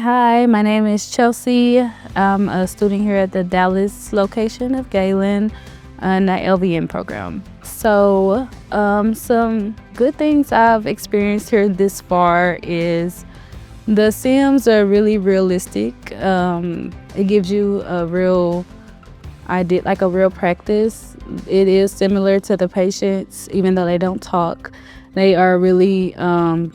Hi, my name is Chelcea. I'm a student here at the Dallas location of Galen in the LVN program. So, some good things I've experienced here this far is the sims are really realistic. It gives you a real idea, like a real practice. It is similar to the patients, even though they don't talk. They are really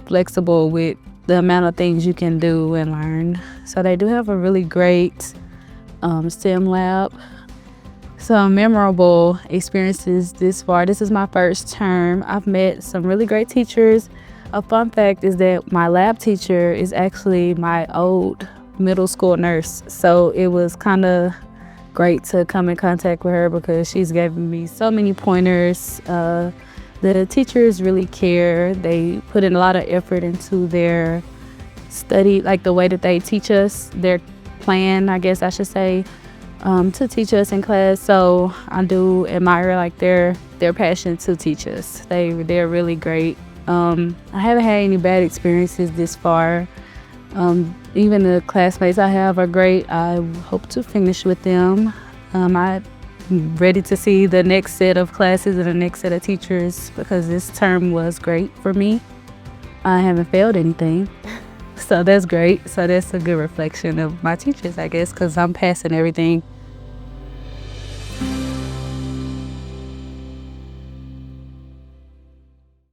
flexible with the amount of things you can do and learn. So they do have a really great STEM lab. Some memorable experiences this far. This is my first term. I've met some really great teachers. A fun fact is that my lab teacher is actually my old middle school nurse. So it was kind of great to come in contact with her because she's given me so many pointers. The teachers really care. They put in a lot of effort into their study, like the way that they teach us, their plan, I guess I should say, to teach us in class. So I do admire like their passion to teach us. They're really great. I haven't had any bad experiences this far. Even the classmates I have are great. I hope to finish with them. I'm ready to see the next set of classes and the next set of teachers because this term was great for me. I haven't failed anything, so that's great. So that's a good reflection of my teachers, I guess, because I'm passing everything.